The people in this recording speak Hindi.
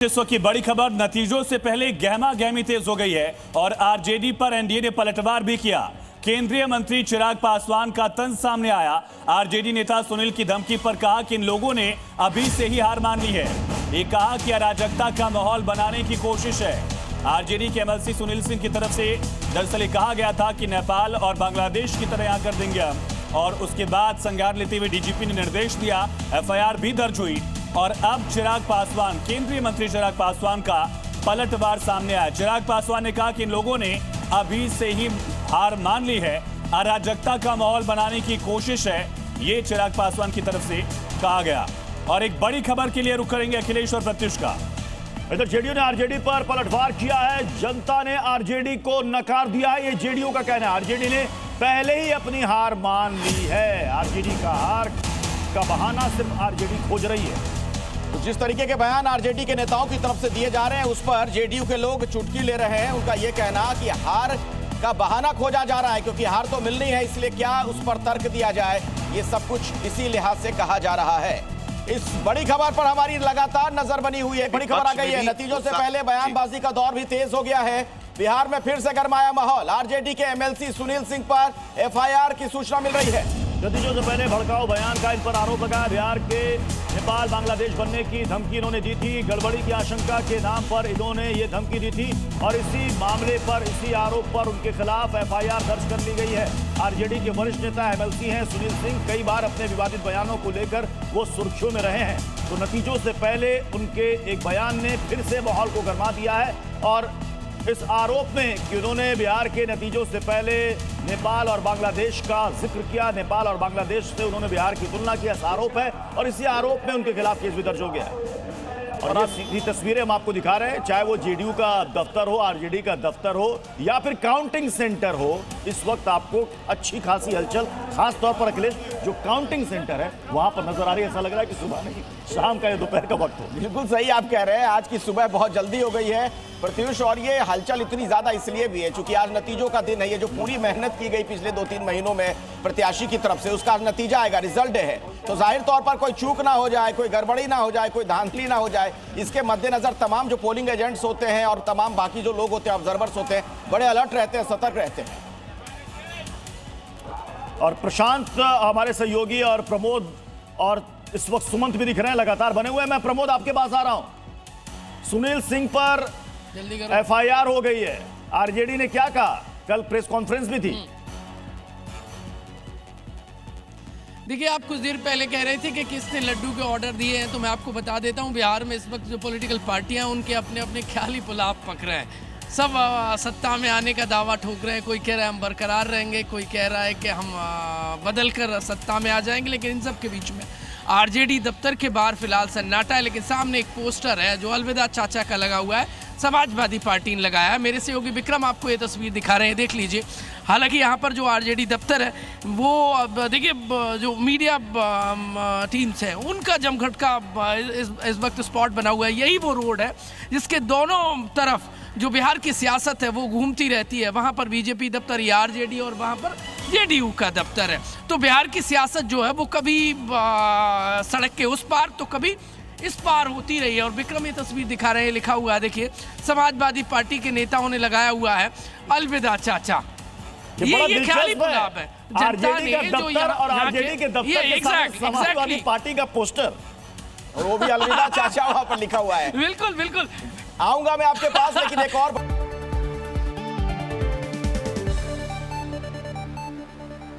इस वक्त की बड़ी खबर, नतीजों से पहले गहमा गहमी तेज हो गई है और आरजेडी पर एनडीए ने पलटवार भी किया। केंद्रीय मंत्री चिराग पासवान का तंज सामने आया। आरजेडी नेता सुनील की धमकी पर कहा कि इन लोगों ने अभी से ही हार मान ली है। ये कहा कि अराजकता का माहौल बनाने की कोशिश है। आरजेडी के एमएलसी सुनील सिंह की तरफ से दरअसल कहा गया था कि नेपाल और बांग्लादेश की तरह यहां कर देंगे हम, और उसके बाद संज्ञान लेते हुए डीजीपी ने निर्देश दिया, एफआईआर भी दर्ज हुई। और अब चिराग पासवान, केंद्रीय मंत्री चिराग पासवान का पलटवार सामने आया। चिराग पासवान ने कहा कि इन लोगों ने अभी से ही हार मान ली है, अराजकता का माहौल बनाने की कोशिश है, ये चिराग पासवान की तरफ से कहा गया। और एक बड़ी खबर के लिए रुक करेंगे अखिलेश और प्रत्युष का। इधर जेडीयू ने आरजेडी पर पलटवार किया है। जनता ने आरजेडी को नकार दिया है, ये जेडीयू का कहना है। आरजेडी ने पहले ही अपनी हार मान ली है। आरजेडी का हार का बहाना सिर्फ आरजेडी खोज रही है। तो जिस तरीके के बयान आरजेडी के नेताओं की तरफ से दिए जा रहे हैं, उस पर जेडीयू के लोग चुटकी ले रहे हैं। उनका यह कहना कि हार का बहाना खोजा जा रहा है, क्योंकि हार तो मिलनी है, इसलिए क्या उस पर तर्क दिया जाए, ये सब कुछ इसी लिहाज से कहा जा रहा है। इस बड़ी खबर पर हमारी लगातार नजर बनी हुई है। बड़ी खबर आ गई है, नतीजों से पहले बयानबाजी का दौर भी तेज हो गया है। बिहार में फिर से गरमाया माहौल। आरजेडी के एमएलसी सुनील सिंह पर एफआईआर की सूचना मिल रही है। नतीजों से पहले भड़काऊ बयान का इन पर आरोप लगा। बिहार के नेपाल बांग्लादेश बनने की धमकी इन्होंने दी थी। गड़बड़ी की आशंका के नाम पर इन्होंने ये धमकी दी थी और इसी मामले पर, इसी आरोप पर उनके खिलाफ एफआईआर दर्ज कर ली गई है। आरजेडी के वरिष्ठ नेता एमएलसी हैं सुनील सिंह। कई बार अपने विवादित बयानों को लेकर वो सुर्खियों में रहे हैं। तो नतीजों से पहले उनके एक बयान ने फिर से माहौल को गरमा दिया है और इस आरोप में कि उन्होंने बिहार के नतीजों से पहले नेपाल और बांग्लादेश का जिक्र किया, नेपाल और बांग्लादेश से उन्होंने बिहार की तुलना की, ऐसा आरोप है और इसी आरोप में उनके खिलाफ केस भी दर्ज हो गया है। और ये सीधी तस्वीरें हम आपको दिखा रहे हैं, चाहे वो जेडीयू का दफ्तर हो, आरजेडी का दफ्तर हो या फिर काउंटिंग सेंटर हो। इस वक्त आपको अच्छी खासी हलचल, खास तौर पर अखिलेश, जो काउंटिंग सेंटर है वहां पर नजर आ रही है। ऐसा लग रहा है कि सुबह नहीं, शाम का या दोपहर का वक्त हो। बिल्कुल सही आप कह रहे हैं, आज की सुबह बहुत जल्दी हो गई है प्रत्युष। और ये हलचल इतनी ज्यादा इसलिए भी है क्योंकि आज नतीजों का दिन है। ये जो पूरी मेहनत की गई पिछले 2-3 महीनों में प्रत्याशी की तरफ से, उसका नतीजा आएगा, रिजल्ट है। तो जाहिर तौर पर कोई चूक ना हो जाए, कोई गड़बड़ी ना हो जाए, कोई धांधली ना हो जाए, इसके मद्देनजर तमाम जो पोलिंग एजेंट्स होते हैं और तमाम बाकी जो लोग होते हैं, ऑब्जर्वर्स होते हैं, बड़े अलर्ट रहते हैं, सतर्क रहते हैं। और प्रशांत हमारे सहयोगी और प्रमोद और इस वक्त सुमंत भी दिख रहे हैं, लगातार बने हुए हैं। मैं प्रमोद आपके पास आ रहा हूं। सुनील सिंह पर एफआईआर हो गई है। आरजेडी ने क्या कहा? कल प्रेस कॉन्फ्रेंस भी थी। देखिए, आप कुछ देर पहले कह रहे थे कि किसने लड्डू के ऑर्डर दिए हैं, तो मैं आपको बता देता हूं, बिहार में इस वक्त जो पॉलिटिकल पार्टियां हैं उनके अपने अपने ख्याली पुलाव पक रहे हैं। सब सत्ता में आने का दावा ठोक रहे हैं। कोई कह रहा है हम बरकरार रहेंगे, कोई कह रहा है कि हम बदल कर सत्ता में आ जाएंगे। लेकिन इन सब के बीच में आरजेडी दफ्तर के बाहर फिलहाल सन्नाटा है। लेकिन सामने एक पोस्टर है जो अलविदा चाचा का लगा हुआ है, समाजवादी पार्टी ने लगाया है। मेरे सहयोगी विक्रम आपको ये तस्वीर दिखा रहे हैं, देख लीजिए। हालांकि यहाँ पर जो आरजेडी दफ्तर है वो, अब देखिए, जो मीडिया टीम्स हैं उनका जमघट का इस वक्त स्पॉट बना हुआ है। यही वो रोड है जिसके दोनों तरफ जो बिहार की सियासत है वो घूमती रहती है। वहाँ पर बीजेपी दफ्तर या आरजेडी और वहाँ पर जेडीयू का दफ्तर है। तो बिहार की सियासत जो है वो कभी सड़क के उस पार तो कभी इस पार होती रही है। और विक्रम ये तस्वीर दिखा रहे हैं, लिखा हुआ है, देखिए, समाजवादी पार्टी के नेताओं ने लगाया हुआ है अलविदा चाचा। ये ख्याली पुलाव है। आरजेडी का दफ्तर और आरजेडी के दफ्तर के साथ समाजवादी पार्टी का पोस्टर, और वो भी अलविदा चाचा वहां पर लिखा हुआ है। बिल्कुल बिल्कुल। आऊंगा मैं आपके पास, लेकिन एक और